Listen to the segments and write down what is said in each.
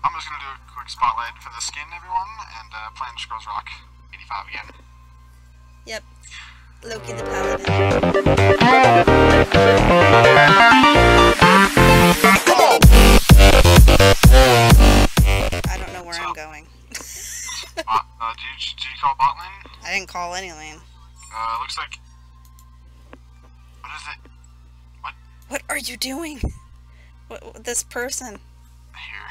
I'm just gonna do a quick spotlight for the skin, everyone, and play Scrolls Rock 85 again. Yep. Loki the Paladin. I don't know where I'm going. Did you call bot lane? I didn't call any lane. Looks like... What is it? What? What are you doing? What this person? Here.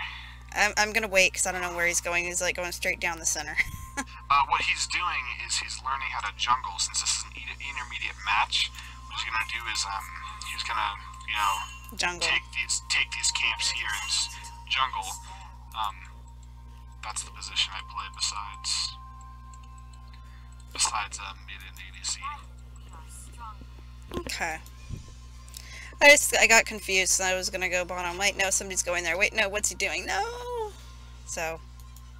I'm gonna wait because I don't know where he's going. He's like going straight down the center. What he's doing is he's learning how to jungle. Since this is an intermediate match, what he's gonna do is he's gonna, you know, Jungle. take these camps here and jungle. That's the position I play besides mid and ADC. Okay. I got confused, so I was gonna go bottom. Wait, no, somebody's going there. Wait, no, what's he doing? No! So,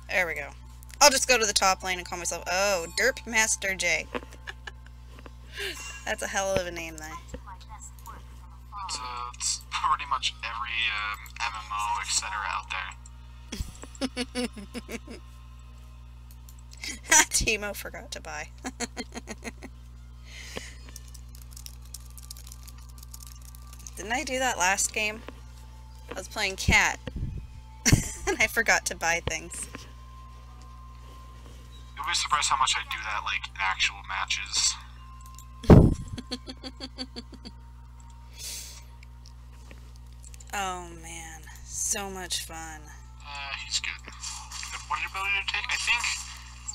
there we go. I'll just go to the top lane and call myself, oh, Derp Master J. That's a hell of a name, though. It's pretty much every MMO, etc. out there. Timo forgot to buy. Didn't I do that last game? I was playing Cat. And I forgot to buy things. You'll be surprised how much I do that, like, in actual matches. Oh man, so much fun. He's good. What ability to take? I think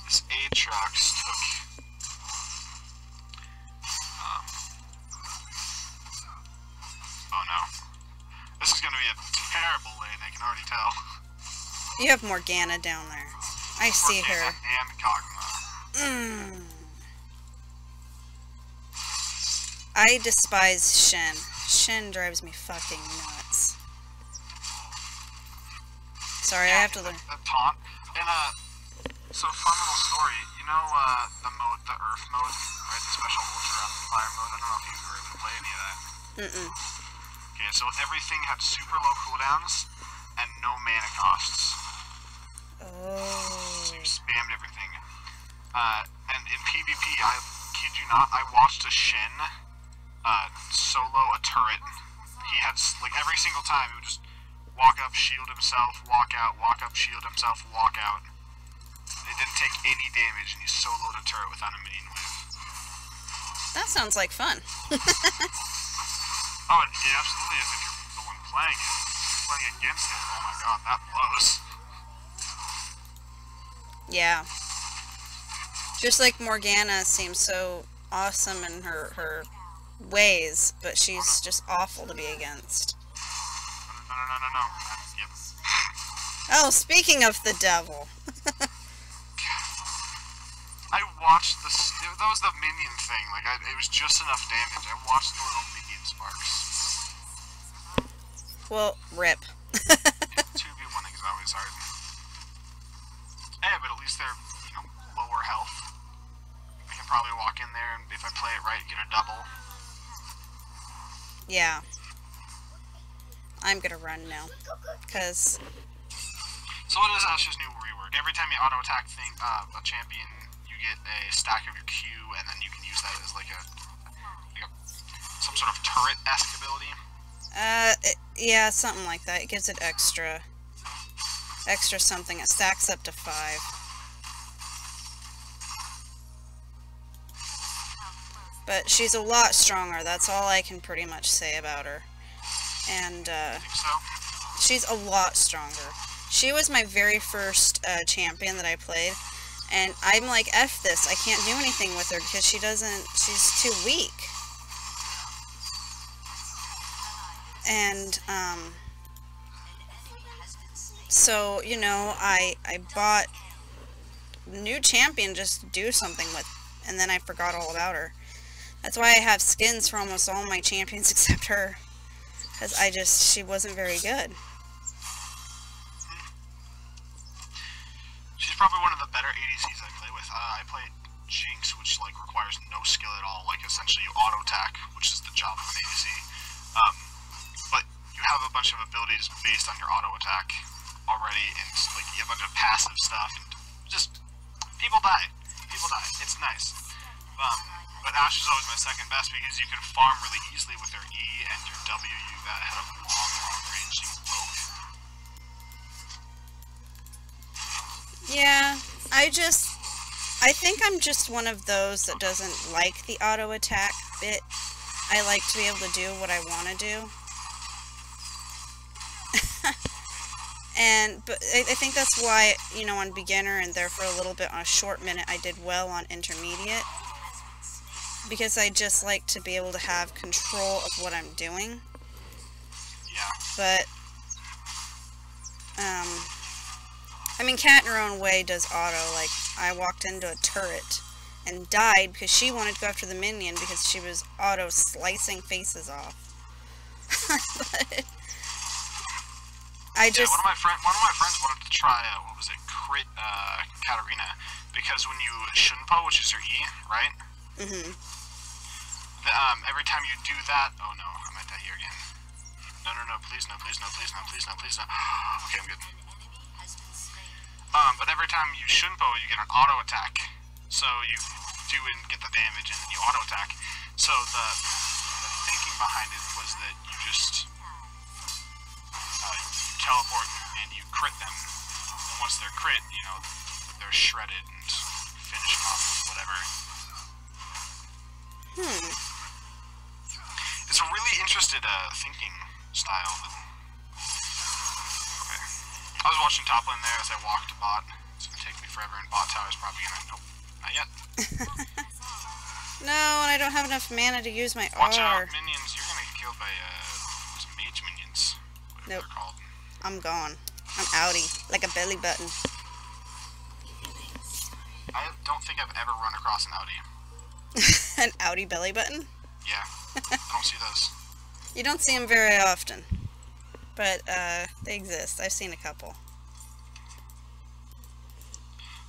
this Aatrox took... oh no. This is gonna be a terrible lane, I can already tell. You have Morgana down there. I see her. And Kog'Maw. I despise Shen. Shen drives me fucking nuts. Sorry, I have to learn. Taunt. And, so fun little story. You know, the mode, the Earth mode, right? The special Ultra Fire mode. I don't know if you were able to play any of that. Okay, so everything had super low cooldowns and no mana costs. Oh. So you spammed everything. And in PvP, I kid you not, I watched a Shen solo a turret. He had, like, every single time, he would just walk up, shield himself, walk out, walk up, shield himself, walk out. It didn't take any damage, and he soloed a turret without a minion wave. That sounds like fun. Oh, it absolutely is if you're the one playing it. Playing against him, oh my god, that blows. Yeah. Just like Morgana seems so awesome in her ways, but she's just awful to be against. No. Yep. Oh, speaking of the devil. I watched that was the minion thing, like, it was just enough damage. I watched the little minion sparks. Well, rip. 2v1 is always hard. Hey, but at least they're, you know, lower health. I can probably walk in there and if I play it right, get a double. Yeah. I'm gonna run now. Because... So what is Ash's new rework? Every time you auto-attack a champion, you get a stack of your Q, and then you can use that as like some sort of turret-esque ability? Yeah, something like that. It gives it extra something. It stacks up to 5. But she's a lot stronger. That's all I can pretty much say about her. And, I think so. she's a lot stronger. She was my very first champion that I played, and I'm like, F this, I can't do anything with her because she's too weak. And, so, you know, I bought new champion just to do something with, and then I forgot all about her. That's why I have skins for almost all my champions except her. Because she wasn't very good. She's probably one of the better ADCs I play with. I play Jinx, which, like, requires no skill at all. Like, essentially you auto-attack, which is the job of an ADC. But you have a bunch of abilities based on your auto-attack. already, and like you have a bunch of passive stuff, and just people die. People die. It's nice. But Ashe is always my second best because you can farm really easily with her E and your W. You that had a long range you can poke. Yeah, I think I'm just one of those that doesn't like the auto attack bit. I like to be able to do what I want to do. But I think that's why, you know, on beginner and there for a little bit on a short minute I did well on intermediate. Because I just like to be able to have control of what I'm doing. Yeah. But, I mean, Cat in her own way does auto. Like, I walked into a turret and died because she wanted to go after the minion because she was auto slicing faces off. But I just... Yeah, one of my friends wanted to try, what was it, crit, Katarina, because when you Shunpo, which is your E, right? Mm-hmm. Every time you do that, oh no, I might die here again. No, please no. Okay, I'm good. But every time you Shunpo, you get an auto attack. So you do and get the damage and you auto attack. So the thinking behind it was that you just teleport and you crit them. And once they're crit, you know, they're shredded and finish them off with whatever. It's a really interested thinking style. But... Okay. I was watching top lane there as I walked to bot. It's gonna take me forever, and bot tower's probably gonna... Nope, not yet. No, and I don't have enough mana to use my Watch R. out, minions. You're gonna get killed by some mage minions. Whatever they're called. I'm gone. I'm outie. Like a belly button. I don't think I've ever run across an outie. An outie belly button? Yeah. I don't see those. You don't see them very often. But, they exist. I've seen a couple.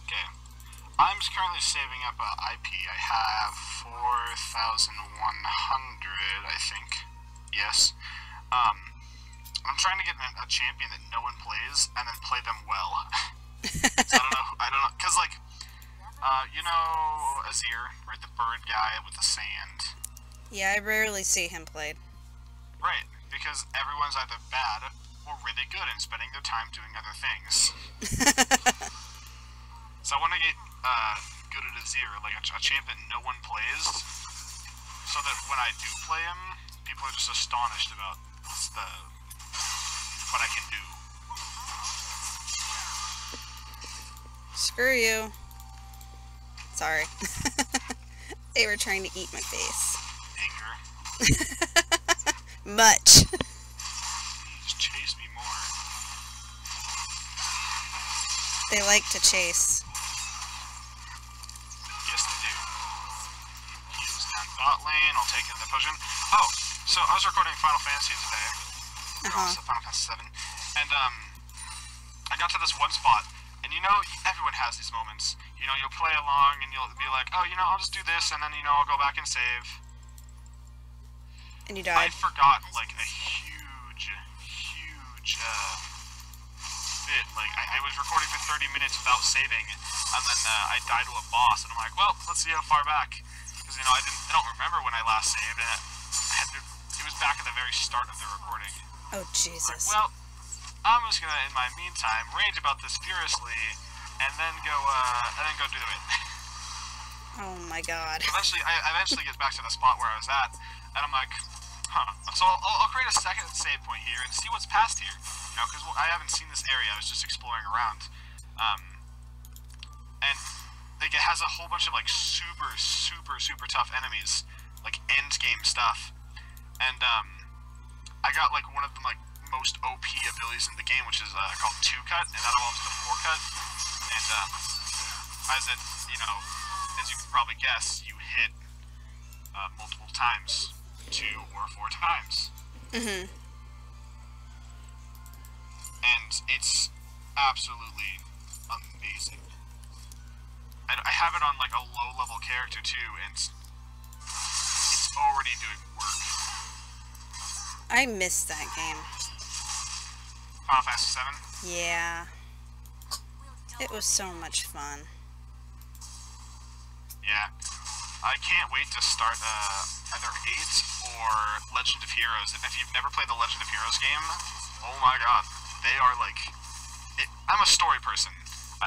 Okay. I'm currently saving up a IP. I have 4,100, I think. Yes. I'm trying to get a champion that no one plays, and then play them well. So I don't know, cause like, you know Azir, right, the bird guy with the sand? Yeah, I rarely see him played. Right, because everyone's either bad or really good and spending their time doing other things. So I want to get good at Azir, like a champion no one plays, so that when I do play him, people are just astonished about what I can do. Screw you. Sorry. They were trying to eat my face. Anger. Much. Just chase me more. They like to chase. Yes, they do. He's down bot lane. I'll take in the potion. Oh, so I was recording Final Fantasy today. Also Final Fantasy 7. And, I got to this one spot. And you know, everyone has these moments. You know, you'll play along and you'll be like, oh, you know, I'll just do this, and then, you know, I'll go back and save. And you died. I forgot, like, a huge bit. Like, I was recording for 30 minutes without saving, and then I died to a boss, and I'm like, well, let's see how far back. Because, you know, I don't remember when I last saved, and it was back at the very start of the recording. Oh, Jesus. Like, well, I'm just gonna, in my meantime, rage about this furiously, and then go do it. Oh my God. I eventually get back to the spot where I was at, and I'm like, huh. So I'll create a second save point here and see what's past here, you know, because I haven't seen this area. I was just exploring around, and like it has a whole bunch of like super tough enemies, like end game stuff, and I got like one of the like most OP abilities in the game, which is called 2-cut, and that evolves to 4-cut. And as it, you know, as you can probably guess, you hit multiple times, 2 or 4 times. Mm-hmm. And it's absolutely amazing. I have it on like a low-level character too, and it's already doing work. I missed that game. Final Fantasy 7? Yeah. It was so much fun. Yeah. I can't wait to start either 8 or Legend of Heroes. And if you've never played the Legend of Heroes game, oh my god, they are like... I'm a story person.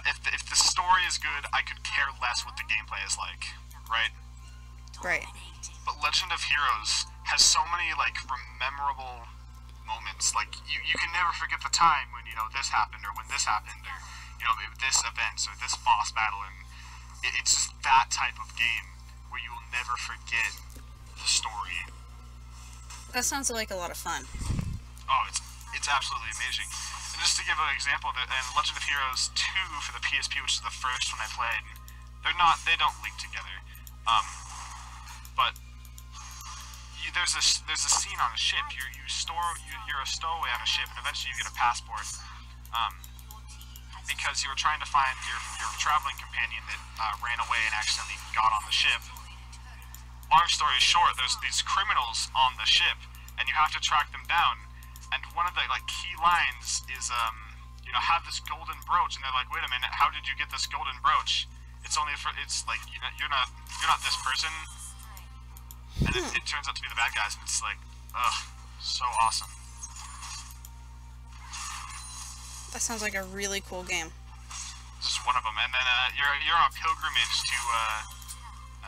If the story is good, I could care less what the gameplay is like, right? Right. But Legend of Heroes has so many, like, memorable moments. Like, you can never forget the time when, you know, this happened, or when this happened, or, you know, this event, or this boss battle, and it's just that type of game where you will never forget the story. That sounds like a lot of fun. Oh, it's absolutely amazing. And just to give an example, in Legend of Heroes 2 for the PSP, which is the first one I played, they don't link together. But there's a scene on a ship. You're a stowaway on a ship, and eventually you get a passport. Because you were trying to find your traveling companion that ran away and accidentally got on the ship. Long story short, there's these criminals on the ship, and you have to track them down. And one of the key lines is, you know, have this golden brooch, and they're like, wait a minute, how did you get this golden brooch? It's like, you know, you're not this person. And it turns out to be the bad guys, and it's like, ugh, so awesome. That sounds like a really cool game. This is one of them, and then you're on a pilgrimage to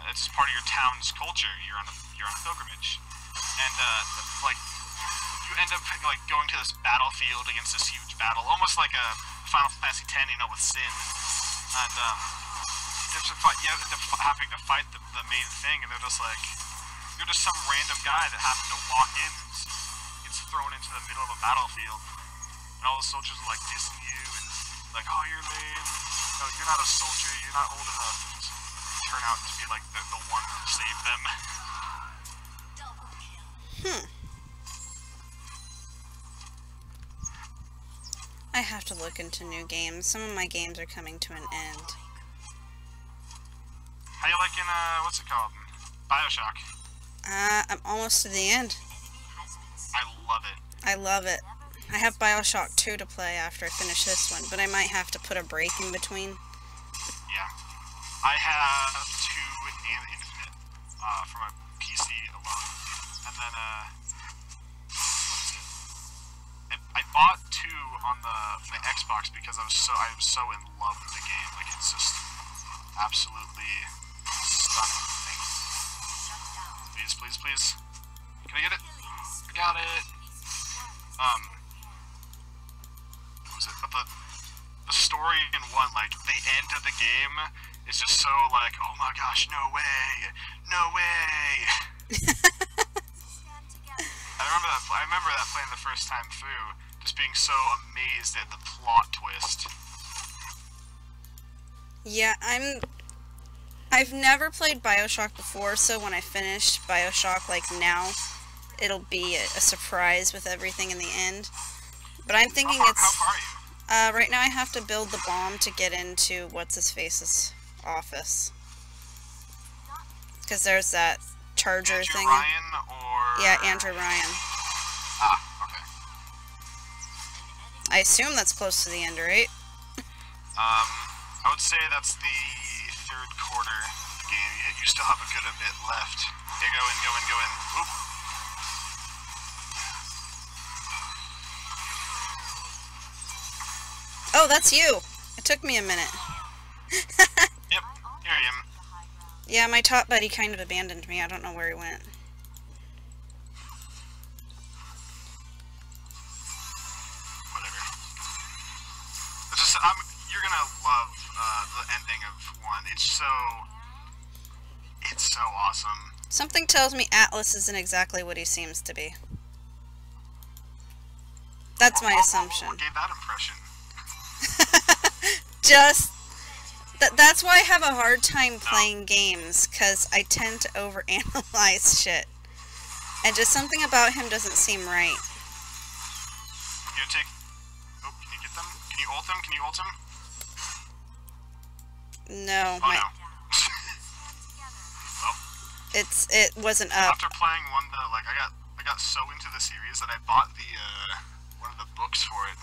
it's part of your town's culture. You're on a pilgrimage, and like you end up going to this battlefield against this huge battle, almost like a Final Fantasy X, you know, with Sin, and you end up having to fight the main thing, and they're just like, you're just some random guy that happened to walk in and gets thrown into the middle of a battlefield. And all the soldiers are like dissing you and like, oh, you're lame. No, you're not a soldier. You're not old enough. And turn out to be like the one to save them. I have to look into new games. Some of my games are coming to an end. How you liking, what's it called? BioShock. I'm almost to the end. I love it. I love it. I have BioShock 2 to play after I finish this one, but I might have to put a break in between. Yeah. I have 2 and Infinite for my PC alone. And then, I bought 2 on my Xbox because I was so in love with the game. Like, it's just absolutely stunning. Please, please, please. Can I get it? I got it. What was it? But the story in 1, like, the end of the game is just so, like, oh my gosh, no way! No way! I remember that playing the first time through, just being so amazed at the plot twist. Yeah, I've never played BioShock before, so when I finish BioShock, like now, it'll be a surprise with everything in the end. But I'm thinking How far are you? right now I have to build the bomb to get into what's-his-face's office. Because there's that charger Andrew thing. Ryan or... Yeah, Andrew Ryan. Ah, okay. I assume that's close to the end, right? I would say that's the 3rd quarter of the game. You still have a good bit left. Okay, go in, go in, go in. Oop. Oh, that's you! It took me a minute. Yep, here I am. Yeah, my top buddy kind of abandoned me. I don't know where he went. Whatever. You're gonna love the ending of 1. It's so awesome. Something tells me Atlas isn't exactly what he seems to be. That's my assumption. What gave that impression? That's why I have a hard time playing games, because I tend to overanalyze shit. And just something about him doesn't seem right. You take... Oh, can you get them? Can you ult them? Can you ult them? No. Oh, no. Well, it wasn't up. after playing 1, though, like, I got so into the series that I bought the, one of the books for it.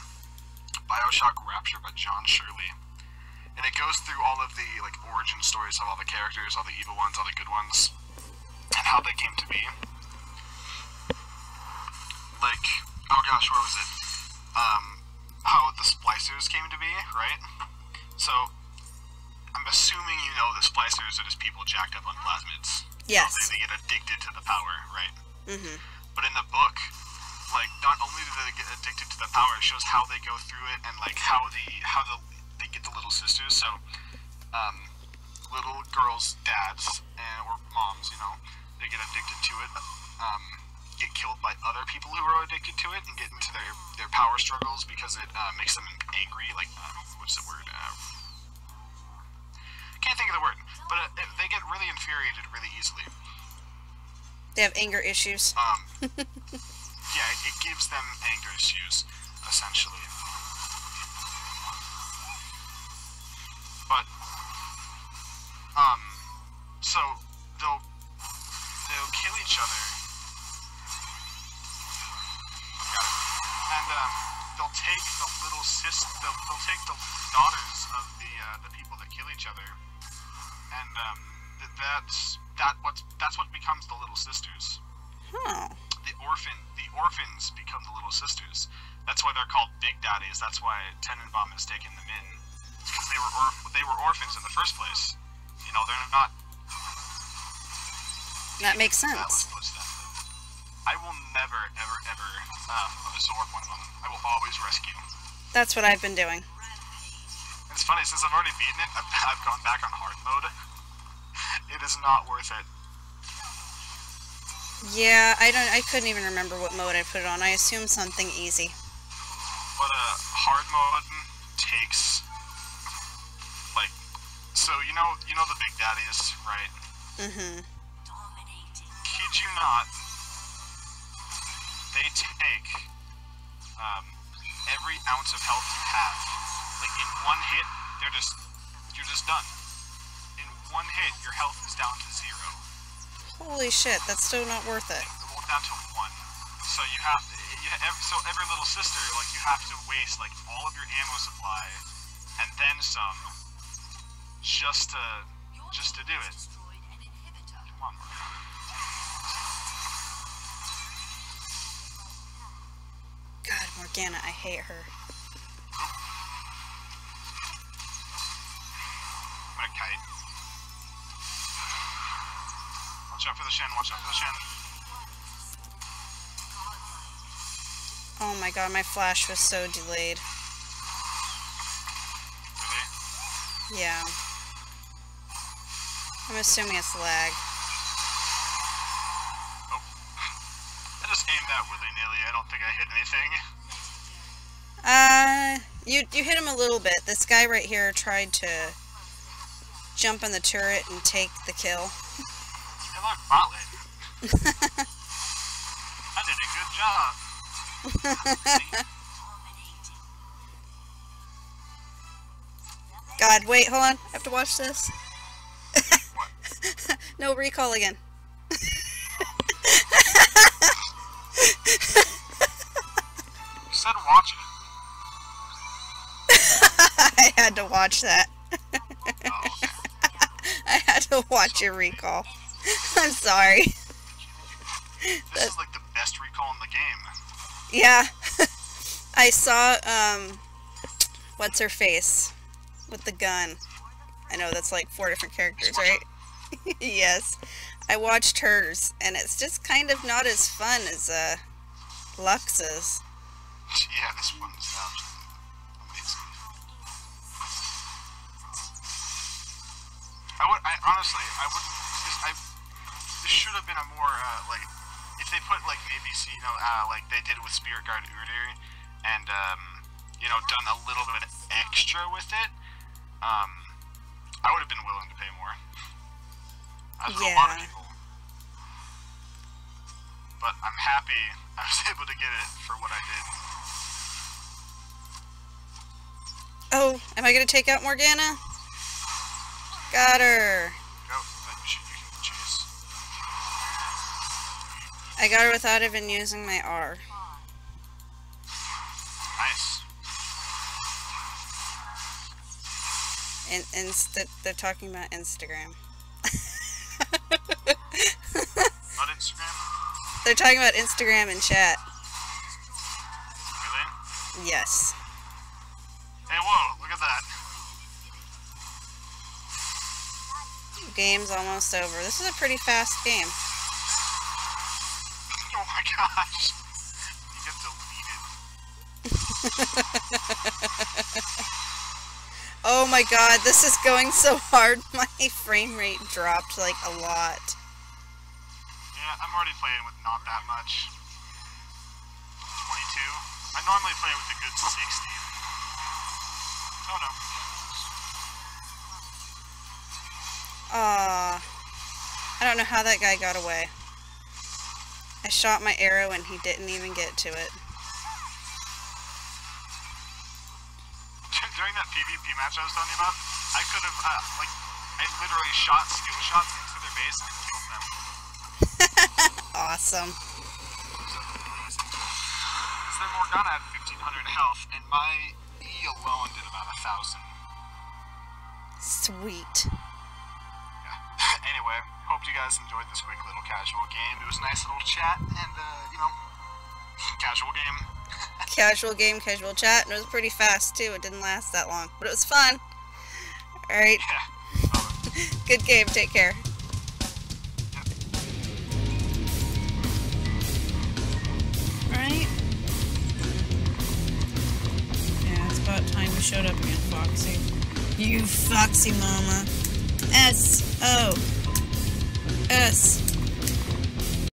Bioshock Rapture by John Shirley. And it goes through all of the, like, origin stories of all the characters, all the evil ones, all the good ones, and how they came to be. Like, oh gosh, where was it? How the splicers came to be, right? So, I'm assuming you know the splicers are just people jacked up on plasmids. Yes. They get addicted to the power, right? Mm-hmm. But in the book, like, not only do they get addicted to the power, it shows how they go through it and, like, how they get the little sisters. So, little girls' dads or moms, you know, they get addicted to it, get killed by other people who are addicted to it and get into their power struggles because it makes them angry. Like, what's the word? Can't think of the word. But they get really infuriated really easily. They have anger issues. Yeah, it gives them anger issues, essentially. But, so they'll kill each other. Got it. And they'll take the little they'll take the daughters of the people that kill each other, and that's what becomes the little sisters. Huh. The orphans become the little sisters. That's why they're called Big Daddies. That's why Tenenbaum has taken them in. It's because they were orphans in the first place. You know, they're not. That makes sense. I will never, ever, ever absorb one of them. I will always rescue. That's what I've been doing. It's funny, since I've already beaten it, I've gone back on hard mode. It is not worth it. Yeah, I couldn't even remember what mode I put it on. I assumed something easy. But hard mode takes, like, so you know the Big Daddies, right? Mm-hmm. Kid you not, they take every ounce of health you have. Like, in one hit, you're just done. In one hit, your health is down to 0. Holy shit, that's still not worth it. Well, down to 1. So so every little sister, like, you have to waste, like, all of your ammo supply, and then some, just to do it. Come on, Morgan. God, Morgana, I hate her. I'm gonna kite. Watch out for the Shen, watch out for the Shen. Oh my god, my flash was so delayed. Really? Yeah. I'm assuming it's lag. Oh. I just aimed that willy-nilly. I don't think I hit anything. You hit him a little bit. This guy right here tried to jump on the turret and take the kill. Hey look, bot lane. I did a good job. God, wait, hold on. I have to watch this. What? No, recall again. You said watch it. I had to watch that. Oh, okay. I had to watch your recall. I'm sorry. This is like the best recall in the game. Yeah. I saw, what's her face? With the gun. I know that's like 4 different characters, right? Yes. I watched hers, and it's just kind of not as fun as, Lux's. Yeah, this one sounds amazing. This should have been a more, like, if they put, like, maybe, you know, like they did with Spirit Guard Urdir, and, you know, done a little bit extra with it, I would have been willing to pay more. As for a lot of people. But I'm happy I was able to get it for what I did. Oh, am I gonna take out Morgana? Got her. Go, you can chase. I got her without even using my R. Nice. They're talking about Instagram. On Instagram? They're talking about Instagram in chat. Really? Yes. Hey, whoa, look at that. Game's almost over. This is a pretty fast game. Oh my gosh. You get deleted. Oh my god, this is going so hard. My frame rate dropped like a lot. Yeah, I'm already playing with not that much. 22. I normally play with a good 60. Oh no. Aww. I don't know how that guy got away. I shot my arrow and he didn't even get to it. During that PvP match I was telling you about, I could have, I literally shot skill shots into their base and killed them. Awesome. Because their Morgana had 1500 health, and my E alone did about 1000. Sweet. Yeah. Anyway, hope you guys enjoyed this quick little casual game. It was a nice little chat, and, you know, casual game. Casual game, casual chat, and it was pretty fast too. It didn't last that long, but it was fun. Alright. Yeah. Good game, take care. Alright. Yeah, it's about time you showed up again, Foxy. You foxy mama. S-O-S